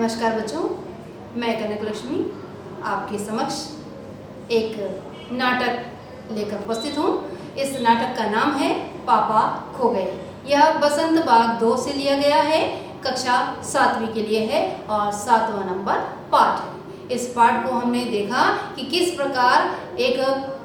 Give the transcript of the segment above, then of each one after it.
नमस्कार बच्चों, मैं कनक लक्ष्मी आपके समक्ष एक नाटक लेकर उपस्थित हूँ। इस नाटक का नाम है पापा खो गए। यह बसंत बाग 2 से लिया गया है, कक्षा 7वीं के लिए है और 7वां नंबर पाठ है। इस पाठ को हमने देखा कि किस प्रकार एक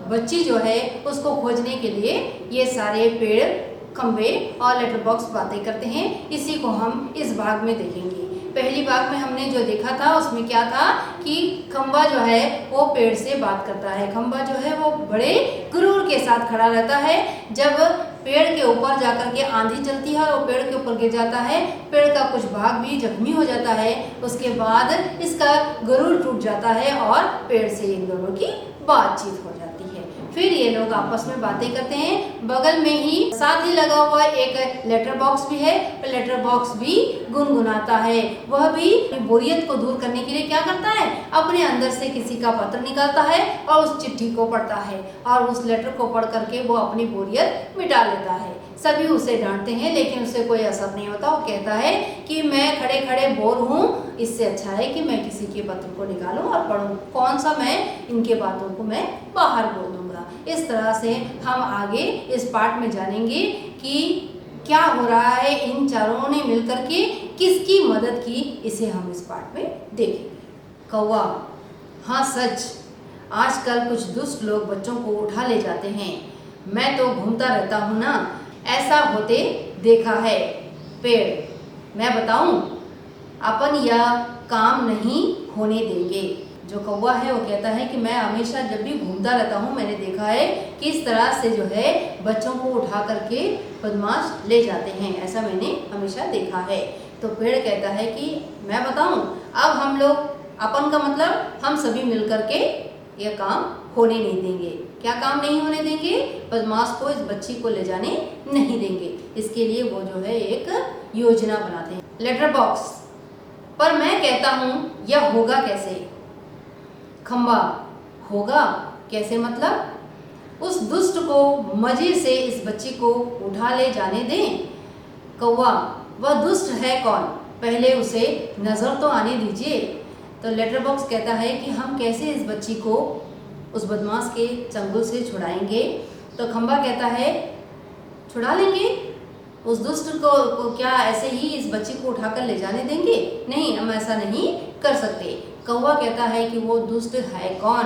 बच्ची जो है उसको खोजने के लिए ये सारे पेड़, खंबे और लेटर बॉक्स बातें करते हैं। इसी को हम इस भाग में देखेंगे। पहली भाग में हमने जो देखा था उसमें क्या था कि खंबा जो है वो पेड़ से बात करता है। खंबा जो है वो बड़े गुरूर के साथ खड़ा रहता है। जब पेड़ के ऊपर जाकर के आंधी चलती है और वो पेड़ के ऊपर गिर जाता है, पेड़ का कुछ भाग भी जख्मी हो जाता है। उसके बाद इसका गुरूर टूट जाता है और पेड़ से इन दोनों की बातचीत हो जाती है। फिर ये लोग आपस में बातें करते हैं। बगल में ही साथ ही लगा हुआ एक लेटर बॉक्स भी है। लेटर बॉक्स भी गुनगुनाता है। वह भी बोरियत को दूर करने के लिए क्या करता है, अपने अंदर से किसी का पत्र निकालता है और उस चिट्ठी को पढ़ता है और उस लेटर को पढ़ करके वो अपनी बोरियत मिटा लेता है। सभी उसे डांटते हैं लेकिन उसे कोई असर नहीं होता। वो कहता है कि मैं खड़े खड़े बोर हूँ, इससे अच्छा है कि मैं किसी के पत्र को निकालूं और पढ़ूं। कौन सा मैं इनके बातों को मैं बाहर बोल दूंगा। इस तरह से हम आगे इस पाठ में जानेंगे कि क्या हो रहा है, इन चारों ने मिलकर के किसकी मदद की, इसे हम इस पाठ में देखेंगे। कौवा, हाँ सच, आजकल कुछ दुष्ट लोग बच्चों को उठा ले जाते हैं। मैं तो घूमता रहता हूँ ना, ऐसा होते देखा है। पेड़, मैं बताऊं, अपन यह काम नहीं होने देंगे। जो कौवा है वो कहता है कि मैं हमेशा जब भी घूमता रहता हूँ मैंने देखा है कि इस तरह से जो है बच्चों को उठा करके बदमाश ले जाते हैं, ऐसा मैंने हमेशा देखा है। तो पेड़ कहता है कि मैं बताऊं, अब हम लोग, अपन का मतलब हम सभी मिलकर के यह काम होने नहीं देंगे। क्या काम नहीं होने देंगे? बदमाश को, इस बच्ची को ले जाने नहीं देंगे। इसके लिए वो जो है एक योजना बनाते हैं। लेटर बॉक्स, पर मैं कहता हूँ यह होगा कैसे? खंबा, होगा कैसे मतलब? उस दुष्ट को मजे से इस बच्ची को उठा ले जाने दें। कौवा, वह दुष्ट है कौन? पहले उसे नजर तो आने दीजिए। तो लेटर बॉक्स कहता है कि हम कैसे इस बच्ची को उस बदमाश के चंगुल से छुड़ाएंगे। तो खंबा कहता है छुड़ा लेंगे उस दुष्ट को क्या ऐसे ही इस बच्ची को उठाकर ले जाने देंगे? नहीं, हम ऐसा नहीं कर सकते। कौवा कहता है कि वो दुष्ट है कौन,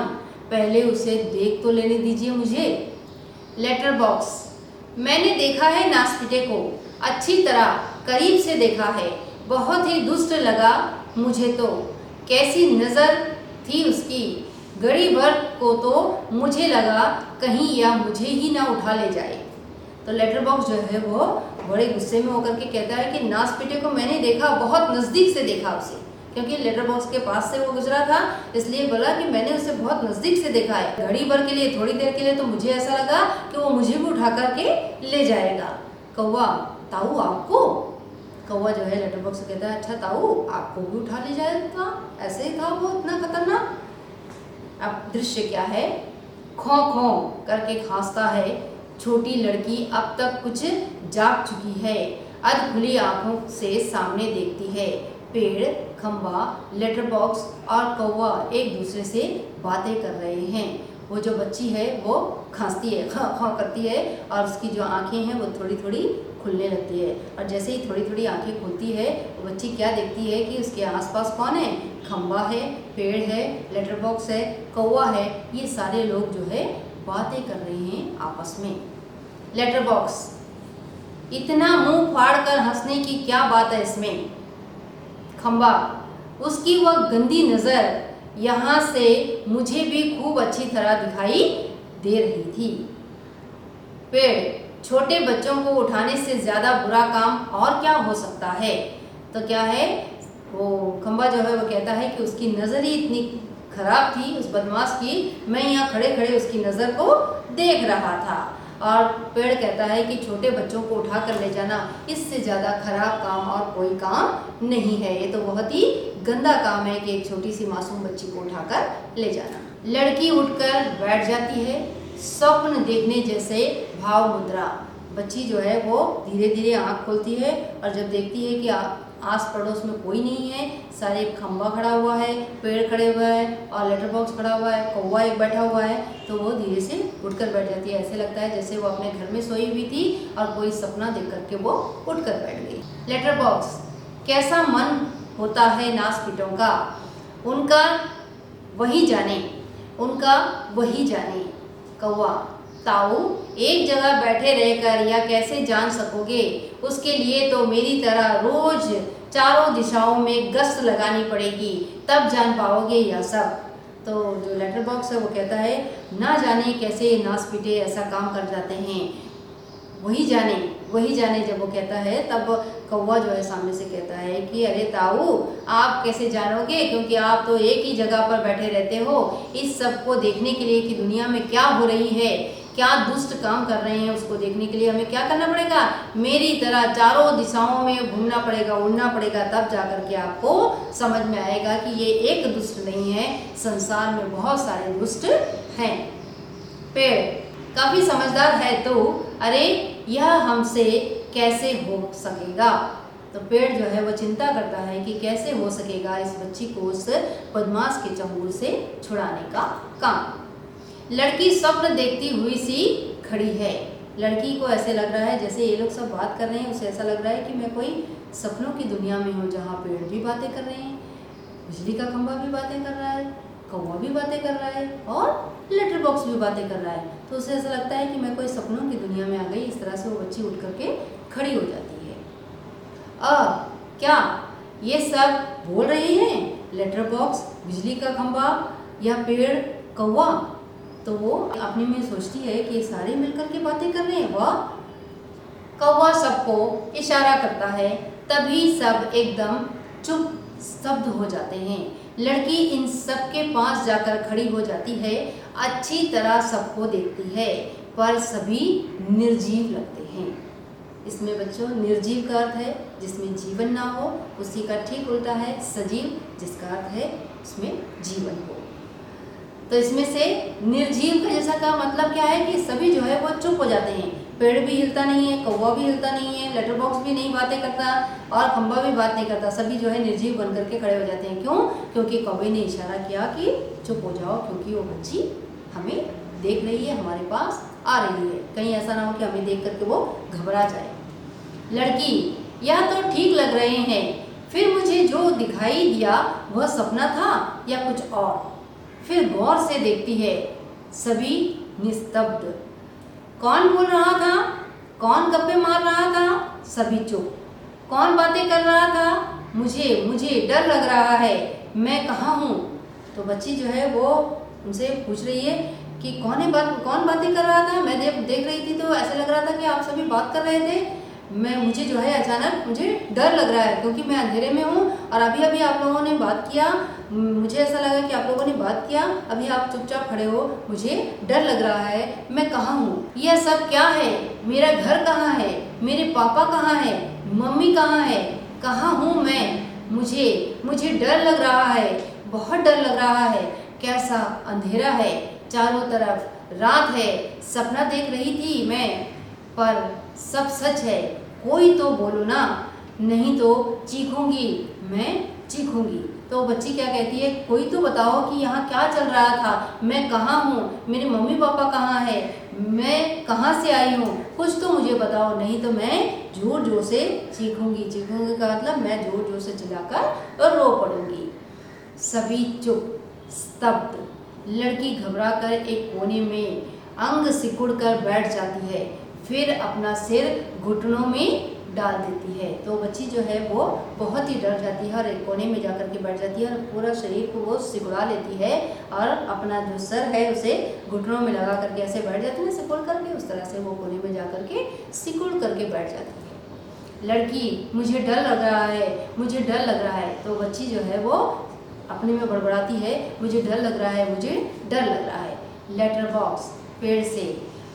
पहले उसे देख तो लेने दीजिए मुझे। लेटर बॉक्स, मैंने देखा है नासपीटे को, अच्छी तरह करीब से देखा है। बहुत ही दुष्ट लगा मुझे तो। कैसी नज़र थी उसकी, घड़ी भर को तो मुझे लगा कहीं यह मुझे ही ना उठा ले जाए। तो लेटर बॉक्स जो है वो बड़े गुस्से में होकर के कहता है कि नासपीटे को मैंने देखा, बहुत नज़दीक से देखा उसे, क्योंकि लेटर बॉक्स के पास से वो गुजरा था, इसलिए बोला कि मैंने उसे बहुत नज़दीक से देखा है। घड़ी भर के लिए, थोड़ी देर के लिए तो मुझे ऐसा लगा कि वो मुझे भी उठा करके ले जाएगा। कौवा, ताऊ आपको? कौवा जो है लेटर बॉक्स से कहता है अच्छा ताऊ आपको भी उठा ले जाएगा, ऐसे ही था वो इतना खतरनाक। अब दृश्य क्या है, खौं खौं करके खांसता है। छोटी लड़की अब तक कुछ जाग चुकी है, अध खुली आंखों से सामने देखती है। पेड़, खंबा, लेटर बॉक्स और कौवा एक दूसरे से बातें कर रहे हैं। वो जो बच्ची है वो खांसती है, खां खां करती है और उसकी जो आंखें हैं वो थोड़ी थोड़ी खुलने लगती है। और जैसे ही थोड़ी थोड़ी आंखें खुलती है वो बच्ची क्या देखती है कि उसके आसपास कौन है? खंबा है, पेड़ है, लेटर बॉक्स है, कौवा है। ये सारे लोग जो है बातें कर रहे हैं आपस में। लेटर बॉक्स, इतना मुंह फाड़ कर हंसने की क्या बात है इसमें? खंबा, उसकी वह गंदी नज़र यहाँ से मुझे भी खूब अच्छी तरह दिखाई दे रही थी। पेड़, छोटे बच्चों को उठाने से ज़्यादा बुरा काम और क्या हो सकता है? तो क्या है, वो खंबा जो है वो कहता है कि उसकी नज़र ही इतनी खराब थी उस बदमाश की, मैं यहाँ खड़े खड़े उसकी नज़र को देख रहा था। और पेड़ कहता है कि छोटे बच्चों को उठा कर ले जाना, इससे ज़्यादा खराब काम और कोई काम नहीं है। ये तो बहुत ही गंदा काम है कि एक छोटी सी मासूम बच्ची को उठाकर ले जाना। लड़की उठकर बैठ जाती है, स्वप्न देखने जैसे भाव मुद्रा। बच्ची जो है वो धीरे धीरे आँख खोलती है और जब देखती है कि आस पड़ोस में कोई नहीं है, सारे खंबा खड़ा हुआ है, पेड़ खड़े हुए हैं और लेटर बॉक्स खड़ा हुआ है, कौवा एक बैठा हुआ है, तो वो धीरे से उठकर बैठ जाती है। ऐसे लगता है जैसे वो अपने घर में सोई हुई थी और कोई सपना देख करके वो उठकर बैठ गई। लेटर बॉक्स, कैसा मन होता है नासपीटों का, उनका वही जाने, उनका वही जाने। कौवा, ताऊ एक जगह बैठे रहकर यह कैसे जान सकोगे, उसके लिए तो मेरी तरह रोज चारों दिशाओं में गश्त लगानी पड़ेगी, तब जान पाओगे यह सब। तो जो लेटर बॉक्स है वो कहता है ना जाने कैसे नासपीटे ऐसा काम कर जाते हैं, वही जाने वही जाने। जब वो कहता है तब कौवा जो है सामने से कहता है कि अरे ताऊ आप कैसे जानोगे, क्योंकि आप तो एक ही जगह पर बैठे रहते हो। इस सब को देखने के लिए कि दुनिया में क्या हो रही है, क्या दुष्ट काम कर रहे हैं, उसको देखने के लिए हमें क्या करना पड़ेगा, मेरी तरह चारों दिशाओं में घूमना पड़ेगा, उड़ना पड़ेगा, तब जाकर के आपको समझ में आएगा कि ये एक दुष्ट नहीं है, संसार में बहुत सारे दुष्ट हैं। पेड़, काफी समझदार है तो अरे यह हमसे कैसे हो सकेगा। तो पेड़ जो है वो चिंता करता है कि कैसे हो सकेगा इस बच्ची को उस बदमाश के चंगुल से छुड़ाने का काम। लड़की स्वप्न देखती हुई सी खड़ी है। लड़की को ऐसे लग रहा है जैसे ये लोग सब बात कर रहे हैं, उसे ऐसा लग रहा है कि मैं कोई सपनों की दुनिया में हूँ, जहाँ पेड़ भी बातें कर रहे हैं, बिजली का खंभा भी बातें कर रहा है, कौवा भी बातें कर रहा है और लेटर बॉक्स भी बातें कर रहा है। तो उसे ऐसा लगता है कि मैं कोई सपनों की दुनिया में आ गई। इस तरह से वो बच्ची उठ करके खड़ी हो जाती है। क्या ये सब बोल रहे हैं, लेटर बॉक्स, बिजली का खंभा या पेड़, कौवा? तो वो अपने में सोचती है कि सारे मिलकर के बातें कर रहे हैं। वाह! कौवा सबको इशारा करता है, तभी सब एकदम चुप स्तब्ध हो जाते हैं। लड़की इन सब के पास जाकर खड़ी हो जाती है, अच्छी तरह सबको देखती है, पर सभी निर्जीव लगते हैं। इसमें बच्चों निर्जीव का अर्थ है जिसमें जीवन ना हो, उसी का ठीक उल्टा है सजीव, जिसका अर्थ है उसमें जीवन हो। तो इसमें से निर्जीव का जैसा का मतलब क्या है कि सभी जो है वो चुप हो जाते हैं। पेड़ भी हिलता नहीं है, कौवा भी हिलता नहीं है, लेटर बॉक्स भी नहीं बातें करता और खंभा भी बात नहीं करता। सभी जो है निर्जीव बन करके खड़े हो जाते हैं। क्यों? क्योंकि कौवे ने इशारा किया कि चुप हो जाओ, क्योंकि वो बच्ची हमें देख रही है, हमारे पास आ रही है, कहीं ऐसा ना हो कि हमें देख करके वो घबरा जाए। लड़की, यह तो ठीक लग रहे हैं, फिर मुझे जो दिखाई दिया वह सपना था या कुछ और? फिर गौर से देखती है, सभी निस्तब्ध। कौन बोल रहा था, कौन गप्पे मार रहा था? सभी चुप। कौन बातें कर रहा था? मुझे डर लग रहा है, मैं कहाँ हूँ? तो बच्ची जो है वो उनसे पूछ रही है कि कौन बातें कर रहा था? मैं देख रही थी तो ऐसा लग रहा था कि आप सभी बात कर रहे थे। मुझे जो है अचानक मुझे डर लग रहा है, क्योंकि मैं अंधेरे में हूँ और अभी आप लोगों ने बात किया, मुझे ऐसा लगा कि आप लोगों ने बात किया, अभी आप चुपचाप खड़े हो, मुझे डर लग रहा है, मैं कहाँ हूँ? यह सब क्या है? मेरा घर कहाँ है? मेरे पापा कहाँ है? मम्मी कहाँ है? कहाँ हूँ मैं? मुझे डर लग रहा है, बहुत डर लग रहा है। कैसा अंधेरा है, चारों तरफ रात है, सपना देख रही थी मैं, पर सब सच है। कोई तो बोलो ना, नहीं तो चीखूंगी, मैं चीखूंगी। तो बच्ची क्या कहती है, कोई तो बताओ कि यहाँ क्या चल रहा था, मैं कहाँ हूँ, मेरे मम्मी पापा कहाँ है, मैं कहाँ से आई हूँ, कुछ तो मुझे बताओ, नहीं तो मैं जोर जोर से चीखूंगी। चीखूंगी का मतलब मैं जोर जोर से चिल्लाकर और रो पड़ूंगी। सभी चुप स्तब्ध। लड़की घबराकर एक कोने में अंग सिकुड़ कर बैठ जाती है, फिर अपना सिर घुटनों में डाल देती है। तो बच्ची जो है वो बहुत ही डर जाती है और एक कोने में जाकर के बैठ जाती है और पूरा शरीर को वो सिकुड़ा लेती है और अपना जो सर है उसे घुटनों में लगा करके ऐसे बैठ जाती है, सिकुड़ करके, उस तरह से वो कोने में जा करके सिकुड़ करके बैठ जाती है। लड़की, मुझे डर लग रहा है, मुझे डर लग रहा है। तो बच्ची जो है वो अपने में बड़बड़ाती है, मुझे डर लग रहा है, मुझे डर लग रहा है। लेटर बॉक्स, पेड़ से,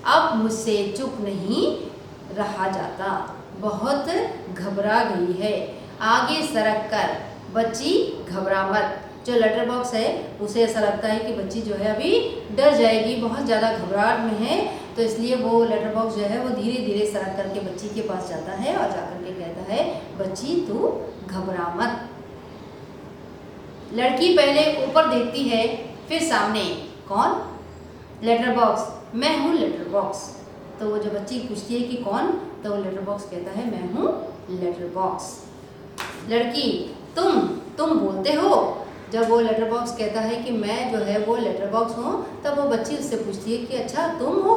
अब मुझसे चुप नहीं रहा जाता, बहुत घबरा गई है, आगे सरक कर। बच्ची घबरा मत, जो लेटर बॉक्स है उसे ऐसा लगता है कि बच्ची जो है अभी डर जाएगी, बहुत ज़्यादा घबराहट में है, तो इसलिए वो लेटर बॉक्स जो है वो धीरे धीरे सरक करके बच्ची के पास जाता है और जाकर के कहता है, बच्ची तू घबरा मत। लड़की पहले ऊपर देखती है, फिर सामने। कौन? Letter box. मैं हूँ लेटर बॉक्स। तो वो जो बच्ची पूछती है कि कौन, तो वो लेटर बॉक्स कहता है, मैं हूँ लेटर बॉक्स। लड़की, तुम बोलते हो? जब वो लेटर बॉक्स कहता है कि मैं जो है वो लेटर बॉक्स हूँ, तब वो बच्ची उससे पूछती है कि अच्छा तुम हो,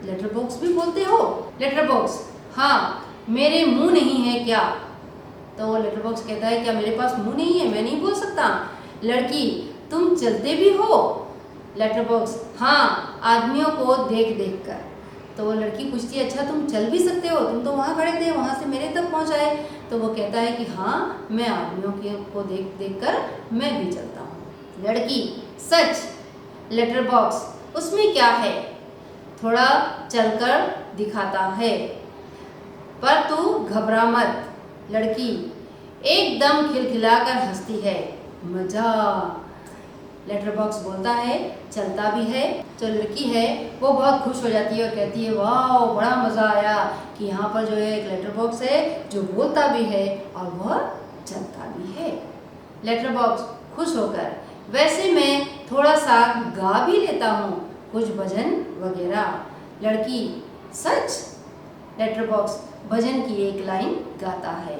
लेटर बॉक्स भी बोलते हो? लेटर बॉक्स, हाँ, मेरे मुंह नहीं है क्या? तो वो लेटर बॉक्स कहता है, क्या मेरे पास मुंह नहीं है, मैं नहीं बोल सकता? लड़की, तुम चलते भी हो? लेटर बॉक्स, हाँ, आदमियों को देख देख कर। तो वो लड़की पूछती है, अच्छा तुम चल भी सकते हो, तुम तो वहाँ खड़े थे, वहाँ से मेरे तक पहुँच आए। तो वो कहता है कि हाँ, मैं आदमियों को देख देख कर मैं भी चलता हूँ। लड़की, सच? लेटर बॉक्स, उसमें क्या है, थोड़ा चलकर दिखाता है, पर तू घबरा मत। लड़की एकदम खिलखिलाकर हंसती है, मजा। लेटर बॉक्स बोलता है, चलता भी है। जो लड़की है वो बहुत खुश हो जाती है और कहती है, वाह, बड़ा मज़ा आया कि यहाँ पर जो है एक लेटर बॉक्स है जो बोलता भी है और वह चलता भी है। लेटर बॉक्स खुश होकर, वैसे मैं थोड़ा सा गा भी लेता हूँ, कुछ भजन वगैरह। लड़की, सच? लेटर बॉक्स भजन की एक लाइन गाता है।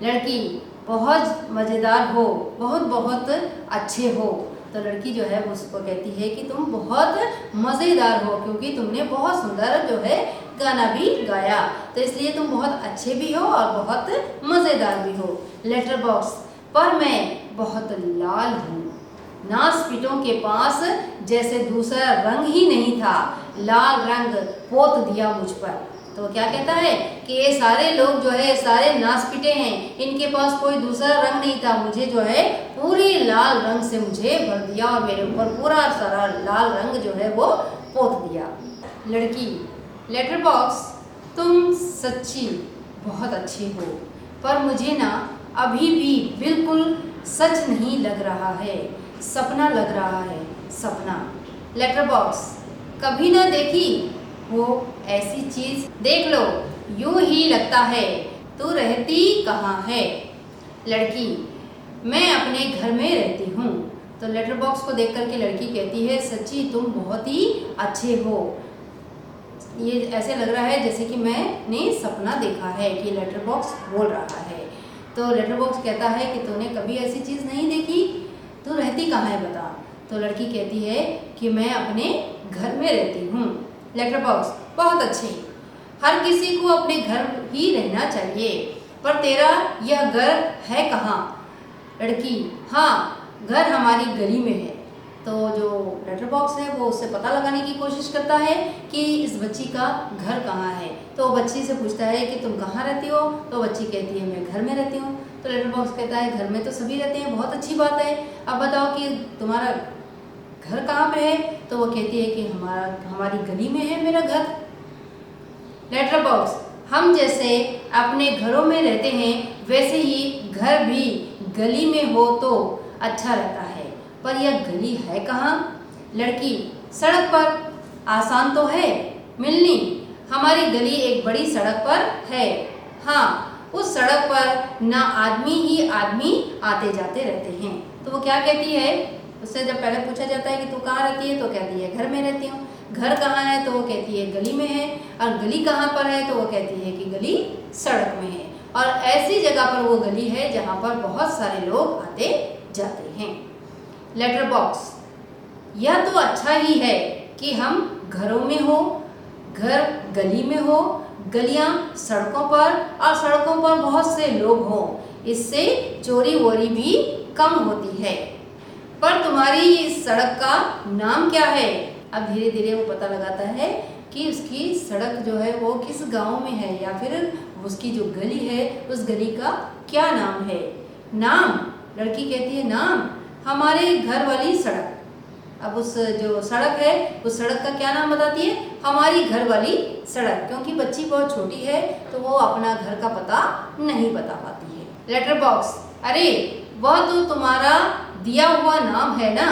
लड़की, बहुत मज़ेदार हो, बहुत बहुत अच्छे हो। तो लड़की जो है वो उसको कहती है कि तुम बहुत मज़ेदार हो, क्योंकि तुमने बहुत सुंदर जो है गाना भी गाया, तो इसलिए तुम बहुत अच्छे भी हो और बहुत मज़ेदार भी हो। लेटर बॉक्स, पर मैं बहुत लाल हूँ, नासपीटों के पास जैसे दूसरा रंग ही नहीं था, लाल रंग पोत दिया मुझ पर। तो क्या कहता है कि ये सारे लोग जो है सारे नासपीटे हैं, इनके पास कोई दूसरा रंग नहीं था, मुझे जो है पूरी लाल रंग से मुझे भर दिया और मेरे ऊपर पूरा सारा लाल रंग जो है वो पोत दिया। लड़की, लेटर बॉक्स, तुम सच्ची बहुत अच्छी हो, पर मुझे ना अभी भी बिल्कुल सच नहीं लग रहा है, सपना लग रहा है, सपना। लेटर बॉक्स, कभी ना देखी वो ऐसी चीज़, देख लो यूं ही लगता है, तू रहती कहाँ है? लड़की, मैं अपने घर में रहती हूँ। तो लेटर बॉक्स को देख करके लड़की कहती है, सच्ची तुम बहुत ही अच्छे हो, ये ऐसे लग रहा है जैसे कि मैंने सपना देखा है कि लेटर बॉक्स बोल रहा है। तो लेटर बॉक्स कहता है कि तूने कभी ऐसी चीज़ नहीं देखी, तू रहती कहाँ है बता? तो लड़की कहती है कि मैं अपने घर में रहती हूँ। लेटर बॉक्स, बहुत अच्छे, हर किसी को अपने घर ही रहना चाहिए, पर तेरा यह घर है कहाँ? लड़की, हाँ, घर हमारी गली में है। तो जो लेटर बॉक्स है वो उससे पता लगाने की कोशिश करता है कि इस बच्ची का घर कहाँ है। तो बच्ची से पूछता है कि तुम कहाँ रहती हो? तो बच्ची कहती है, मैं घर में रहती हूँ। तो लेटर बॉक्स कहता है, घर में तो सभी रहते हैं, बहुत अच्छी बात है, अब बताओ कि तुम्हारा घर कहाँ पे है? तो वो कहती है कि हमारी गली में है मेरा घर। लेटर बॉक्स, हम जैसे अपने घरों में रहते हैं, वैसे ही घर भी गली में हो तो अच्छा रहता है, पर यह गली है कहाँ? लड़की, सड़क पर, आसान तो है मिलनी, हमारी गली एक बड़ी सड़क पर है। हाँ, उस सड़क पर ना आदमी ही आदमी आते जाते रहते हैं। तो वो क्या कहती है, उससे जब पहले पूछा जाता है कि तू कहाँ रहती है, तो कहती है घर में रहती हूँ। घर कहाँ है? तो वो कहती है गली में है। और गली कहाँ पर है? तो वो कहती है कि गली सड़क में है, और ऐसी जगह पर वो गली है जहाँ पर बहुत सारे लोग आते जाते हैं। लेटर बॉक्स, यह तो अच्छा ही है कि हम घरों में हो, घर गली में हो, गलियां सड़कों पर, और सड़कों पर बहुत से लोग हों, इससे चोरी वोरी भी कम होती है। पर तुम्हारी इस सड़क का नाम क्या है? अब धीरे धीरे वो पता लगाता है कि उसकी सड़क जो है वो किस गांव में है, या फिर उसकी जो गली है उस गली का क्या नाम है। नाम, लड़की कहती है नाम, हमारे घर वाली सड़क। अब उस जो सड़क है उस सड़क का क्या नाम बताती है? हमारी घर वाली सड़क, क्योंकि बच्ची बहुत छोटी है तो वो अपना घर का पता नहीं बता पाती है। लेटर बॉक्स, अरे वह तो तुम्हारा दिया हुआ नाम है ना,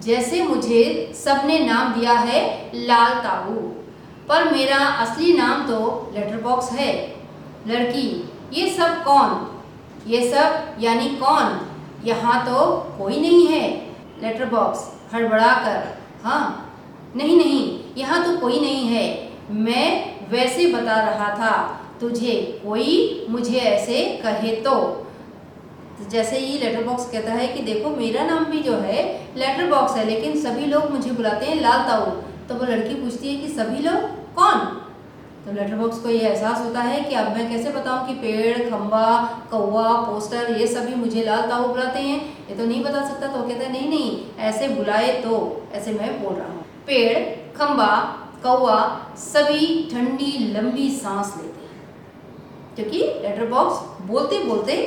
जैसे मुझे सबने नाम दिया है लाल ताऊ, पर मेरा असली नाम तो लेटर बॉक्स है। लड़की, ये सब कौन? ये सब यानी कौन? यहाँ तो कोई नहीं है। लेटर बॉक्स हड़बड़ाकर, हाँ नहीं नहीं, यहाँ तो कोई नहीं है, मैं वैसे बता रहा था तुझे, कोई मुझे ऐसे कहे तो जैसे ही लेटर बॉक्स कहता है कि देखो मेरा नाम भी जो है लेटर बॉक्स है, लेकिन सभी लोग मुझे बुलाते हैं लाल ताऊ। तो वो लड़की पूछती है कि सभी लोग कौन? तो लेटर बॉक्स को ये एहसास होता है कि अब मैं कैसे बताऊं कि पेड़, खंबा, कौवा, पोस्टर ये सभी मुझे लाल ताऊ बुलाते हैं, ये तो नहीं बता सकता। तो कहता है नहीं नहीं, ऐसे बुलाए तो ऐसे मैं बोल रहा हूँ। पेड़, खंबा, कौवा सभी ठंडी लंबी सांस लेते हैं, क्योंकि लेटर बॉक्स बोलते बोलते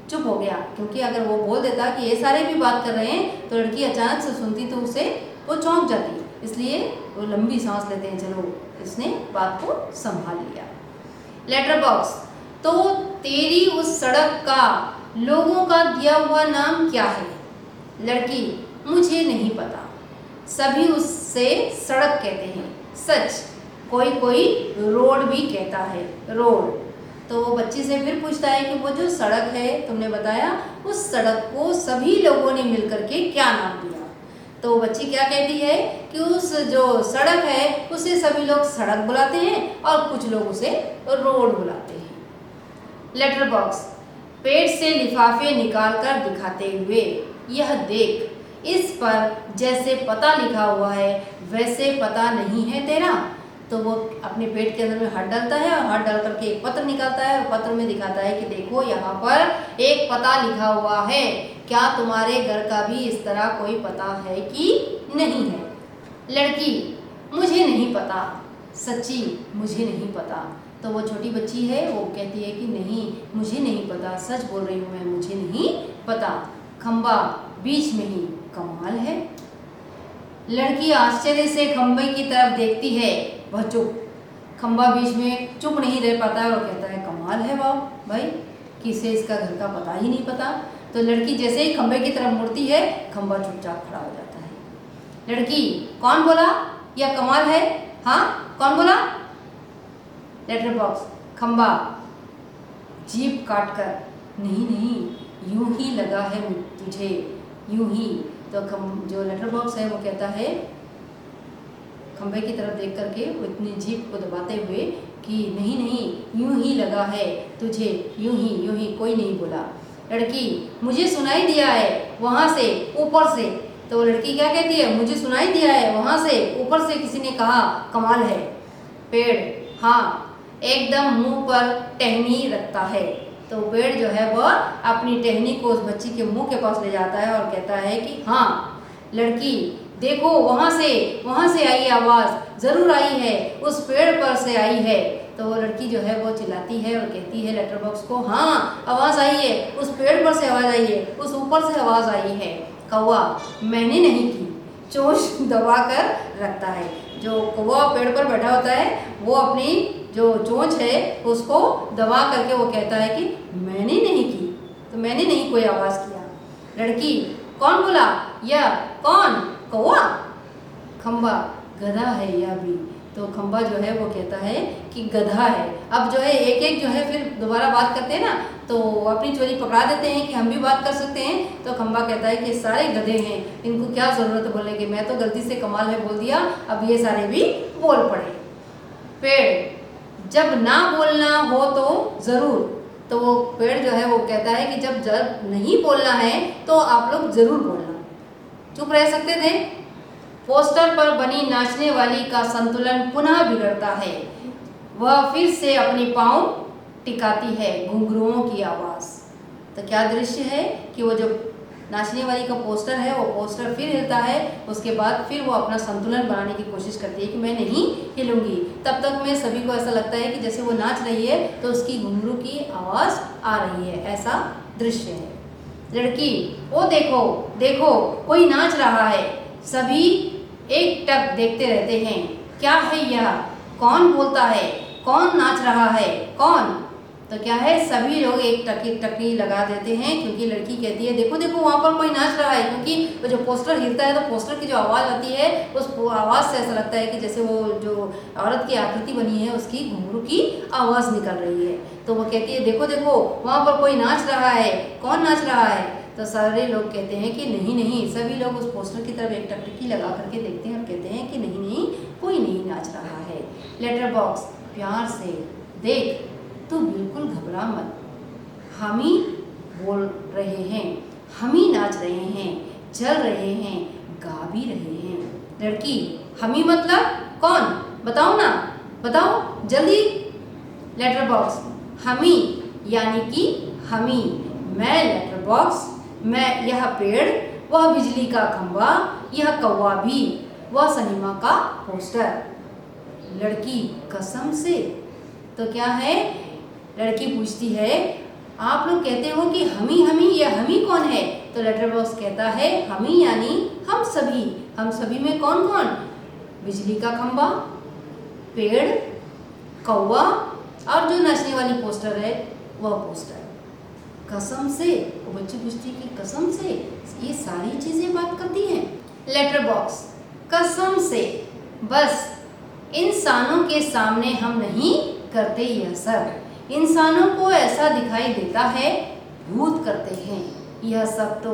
चुप हो गया। क्योंकि अगर वो बोल देता कि ये सारे भी बात कर रहे हैं तो लड़की अचानक से सुनती तो उसे वो चौंक जाती, इसलिए वो लंबी सांस लेते हैं। चलो इसने बात को संभाल लिया। लेटर बॉक्स, तो तेरी उस सड़क का लोगों का दिया हुआ नाम क्या है? लड़की, मुझे नहीं पता, सभी उससे सड़क कहते हैं। सच, कोई कोई रोड भी कहता है, रोड। तो वो बच्ची से फिर पूछता है कि वो जो सड़क है तुमने बताया, उस सड़क को सभी लोगों ने मिलकर के क्या नाम दिया? तो बच्ची क्या कहती है कि उस जो सड़क है उसे सभी लोग सड़क बुलाते हैं और कुछ लोग उसे रोड बुलाते हैं। लेटर बॉक्स, पेट से लिफाफे निकाल कर दिखाते हुए, यह देख, इस पर जैसे पता लिखा हुआ है वैसे पता नहीं है तेरा। तो वो अपने पेट के अंदर में हाथ डालता है और हाथ डाल करके एक पत्र निकालता है और पत्र में दिखाता है कि देखो यहाँ पर एक पता लिखा हुआ है, क्या तुम्हारे घर का भी इस तरह कोई पता है कि नहीं है? लड़की, मुझे नहीं पता, सच्ची मुझे नहीं पता। तो वो छोटी बच्ची है वो कहती है कि नहीं मुझे नहीं पता, सच बोल रही हूँ मैं, मुझे नहीं पता। खंबा बीच में ही, कमाल है। लड़की आश्चर्य से खंबे की तरफ देखती है, वह चुप। खंबा बीच में चुप नहीं रह पाता है और कहता है कमाल है वाह भाई, किसे इसका घर का पता ही नहीं पता। तो लड़की जैसे ही खंबे की तरफ मुड़ती है, खंबा चुपचाप खड़ा हो जाता है। लड़की, कौन बोला यह कमाल है? हाँ कौन बोला? लेटर बॉक्स, खंबा जीभ काटकर, नहीं नहीं यूं ही लगा है तुझे, यूं ही। तो जो लेटर बॉक्स है वो कहता है खंबे की तरफ देख करके वो इतनी जीभ को दबाते हुए कि नहीं नहीं यूं ही लगा है तुझे, यूं ही, कोई नहीं बोला। लड़की, मुझे सुनाई दिया है वहाँ से, ऊपर से। तो लड़की क्या कहती है? मुझे सुनाई दिया है वहाँ से, ऊपर से किसी ने कहा कमाल है। पेड़, हाँ एकदम मुंह पर टहनी रखता है। तो पेड़ जो है वह अपनी टहनी को उस बच्ची के मुंह के पास ले जाता है और कहता है कि हाँ। लड़की, देखो वहाँ से आई आवाज़, ज़रूर आई है, उस पेड़ पर से आई है। तो वो लड़की जो है वो चिल्लाती है और कहती है लेटर बॉक्स को, हाँ आवाज़ आई है, उस पेड़ पर से आवाज़ आई है, उस ऊपर से आवाज़ आई है। कौवा, मैंने नहीं की, चोंच दबा कर रखता है। जो कौवा पेड़ पर बैठा होता है वो अपनी जो चोंच है उसको दबा करके वो कहता है कि मैंने नहीं की, तो मैंने नहीं कोई आवाज़ किया। लड़की, कौन बोला? यह कौन? कौवा? खंबा, गधा है यह भी। तो खंबा जो है वो कहता है कि गधा है। अब जो है एक एक जो है फिर दोबारा बात करते हैं ना, तो अपनी चोरी पकड़ा देते हैं कि हम भी बात कर सकते हैं। तो खंबा कहता है कि सारे गधे हैं, इनको क्या ज़रूरत है बोलने की, मैं तो गलती से कमाल है बोल दिया, अब ये सारे भी बोल पड़े। पेड़, जब ना बोलना हो तो ज़रूर। तो वो पेड़ जो है वो कहता है कि जब नहीं बोलना है तो आप लोग ज़रूर बोलना, चुप रह सकते थे। पोस्टर पर बनी नाचने वाली का संतुलन पुनः बिगड़ता है, वह फिर से अपनी पाँव टिकाती है, घुंघरुओं की आवाज़। तो क्या दृश्य है कि वो जो नाचने वाली का पोस्टर है वो पोस्टर फिर हिलता है, उसके बाद फिर वो अपना संतुलन बनाने की कोशिश करती है कि मैं नहीं हिलूंगी। तब तक में सभी को ऐसा लगता है कि जैसे वो नाच रही है तो उसकी घुंघरू की आवाज़ आ रही है, ऐसा दृश्य है। लड़की, ओ देखो देखो कोई नाच रहा है, सभी एक टक देखते रहते हैं। क्या है यह? कौन बोलता है? कौन नाच रहा है? कौन? तो क्या है, सभी लोग एक टकरी लगा देते हैं, क्योंकि लड़की कहती है देखो देखो वहाँ पर कोई नाच रहा है। क्योंकि वो जो पोस्टर हिलता है तो पोस्टर की जो आवाज़ आती है उस आवाज़ से ऐसा लगता है कि जैसे वो जो औरत की आकृति बनी है उसकी घुंघरू की आवाज़ निकल रही है। तो वो कहती है देखो देखो वहाँ पर कोई नाच रहा है, कौन नाच रहा है? तो सारे लोग कहते हैं कि नहीं नहीं, सभी लोग उस पोस्टर की तरफ एक टकटकी लगा करके देखते हैं और कहते हैं कि नहीं नहीं, कोई नहीं नाच रहा है। लेटर बॉक्स प्यार से, देख तू बिल्कुल घबरा मत, हम ही बोल रहे हैं, हम ही नाच रहे हैं, चल रहे हैं, गा भी रहे हैं। लड़की, हम ही मतलब कौन? बताओ ना, बताओ जल्दी। लेटर बॉक्स, हम ही यानी कि हम ही, मैं लेटर बॉक्स, मैं यह पेड़, वह बिजली का खंभा, यह कौवा भी, वह सिनेमा का पोस्टर। लड़की, कसम से। तो क्या है, लड़की पूछती है आप लोग कहते हो कि हम ही, यह हम ही कौन है? तो लेटर बॉक्स कहता है हम ही यानी हम सभी। हम सभी में कौन कौन? बिजली का खंभा, पेड़, कौवा और जो नाचने वाली पोस्टर है वह पोस्टर। कसम से, वो बच्ची पूछती है कि कसम से ये सारी चीजें बात करती हैं? लेटर बॉक्स, कसम से, बस इंसानों के सामने हम नहीं करते यह सब। इंसानों को ऐसा दिखाई देता है, भूत करते हैं यह सब तो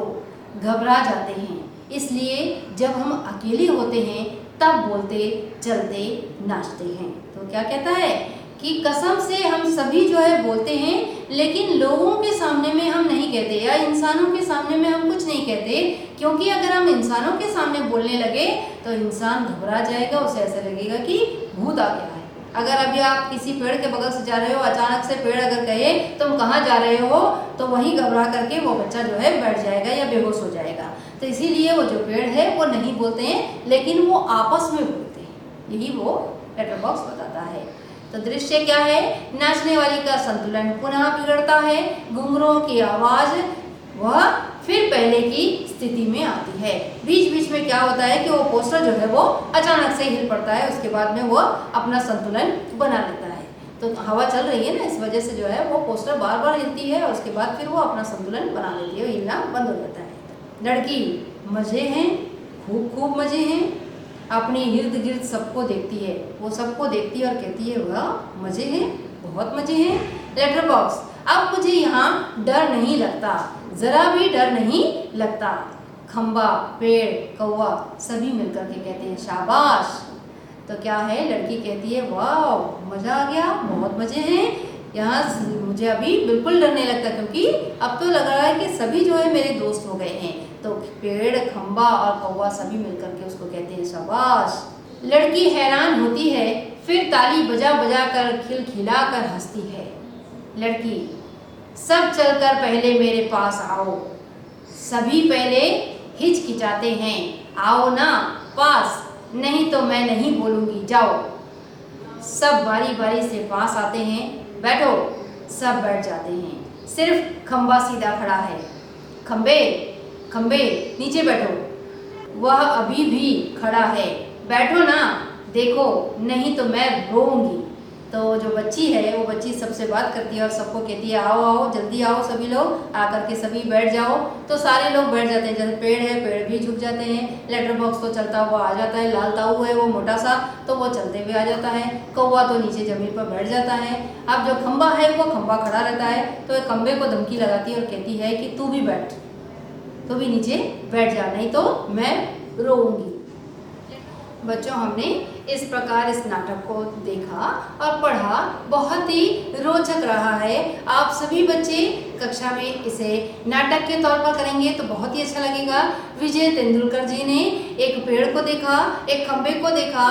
घबरा जाते हैं, इसलिए जब हम अकेले होते हैं तब बोलते, चलते, नाचते हैं। तो क्या कहता है कि कसम से हम सभी जो है बोलते हैं, लेकिन लोगों के सामने में हम नहीं कहते, या इंसानों के सामने में हम कुछ नहीं कहते, क्योंकि अगर हम इंसानों के सामने बोलने लगे तो इंसान घबरा जाएगा, उसे ऐसा लगेगा कि भूत आ गया है। अगर अभी आप किसी पेड़ के बगल से जा रहे हो, अचानक से पेड़ अगर कहे तुम कहाँ जा रहे हो, तो वहीं घबरा करके वो बच्चा जो है बैठ जाएगा या बेहोश हो जाएगा। तो इसीलिए वो जो पेड़ है वो नहीं बोलते हैं, लेकिन वो आपस में बोलते हैं, यही वो लेटर बॉक्स बताता है। तो दृश्य क्या है, नाचने वाली का संतुलन पुनः बिगड़ता है, घुंघरूओं की आवाज वह फिर पहले की स्थिति में आती है। बीच बीच में क्या होता है कि वो पोस्टर जो है वो अचानक से हिल पड़ता है, उसके बाद में वो अपना संतुलन बना लेता है। तो हवा चल रही है ना, इस वजह से जो है वो पोस्टर बार बार हिलती है और उसके बाद फिर वो अपना संतुलन बना लेती है, हिलना बंद हो जाता है। लड़की, मजे हैं, खूब खूब मजे हैं, अपने इर्द गिर्द सबको देखती है, वो सबको देखती है और कहती है वाह मजे हैं, बहुत मजे हैं। लेटर बॉक्स, अब मुझे यहाँ डर नहीं लगता, जरा भी डर नहीं लगता। खंबा, पेड़, कौवा सभी मिलकर के कहते हैं शाबाश। तो क्या है, लड़की कहती है वाह मजा आ गया, बहुत मजे हैं, यहाँ मुझे अभी बिल्कुल डर नहीं लगता, क्योंकि अब तो लग रहा है कि सभी जो है मेरे दोस्त हो गए हैं। तो पेड़, खंबा और कौवा सभी मिलकर के उसको कहते हैं शाबाश। लड़की हैरान होती है, फिर ताली बजा बजा कर खिलखिला कर हंसती है। लड़की, सब चलकर पहले मेरे पास आओ, सभी पहले हिचकिचाते हैं, आओ ना पास, नहीं तो मैं नहीं बोलूँगी, जाओ। सब बारी बारी से पास आते हैं, बैठो, सब बैठ जाते हैं, सिर्फ खंबा सीधा खड़ा है। खंबे, खंबे नीचे बैठो, वह अभी भी खड़ा है, बैठो ना, देखो नहीं तो मैं रोऊंगी। तो जो बच्ची है वो बच्ची सबसे बात करती है और सबको कहती है आओ आओ जल्दी आओ, सभी लोग आकर के सभी बैठ जाओ। तो सारे लोग बैठ जाते हैं, जैसे पेड़ है पेड़ भी झुक जाते हैं, लेटर बॉक्स तो चलता हुआ आ जाता है, लाल ताऊ है वो मोटा सा तो वो चलते हुए आ जाता है, कौवा तो नीचे जमीन पर बैठ जाता है। अब जो खंबा है वो खंबा खड़ा रहता है, तो एक खंबे को धमकी लगाती है और कहती है कि तू भी बैठ, तू भी नीचे बैठ जा, नहीं तो मैं रोऊंगी। बच्चों, हमने इस प्रकार इस नाटक को देखा और पढ़ा, बहुत ही रोचक रहा है। आप सभी बच्चे कक्षा में इसे नाटक के तौर पर करेंगे तो बहुत ही अच्छा लगेगा। विजय तेंदुलकर जी ने एक पेड़ को देखा, एक खंबे को देखा,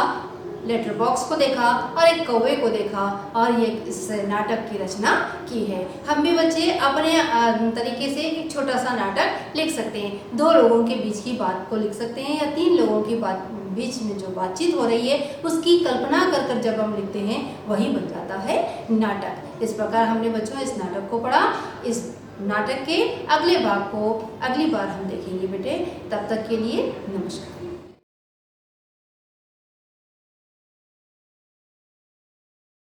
लेटर बॉक्स को देखा और एक कौवे को देखा और ये इस नाटक की रचना की है। हम भी बच्चे अपने तरीके से एक छोटा सा नाटक लिख सकते हैं। 2 लोगों के बीच की बात को लिख सकते हैं या 3 लोगों की बीच में जो बातचीत हो रही है उसकी कल्पना कर कर जब हम लिखते हैं वही बन जाता है नाटक। इस प्रकार हमने बच्चों इस नाटक को पढ़ा। इस नाटक के अगले भाग को अगली बार हम देखेंगे बेटे। तब तक के लिए नमस्कार।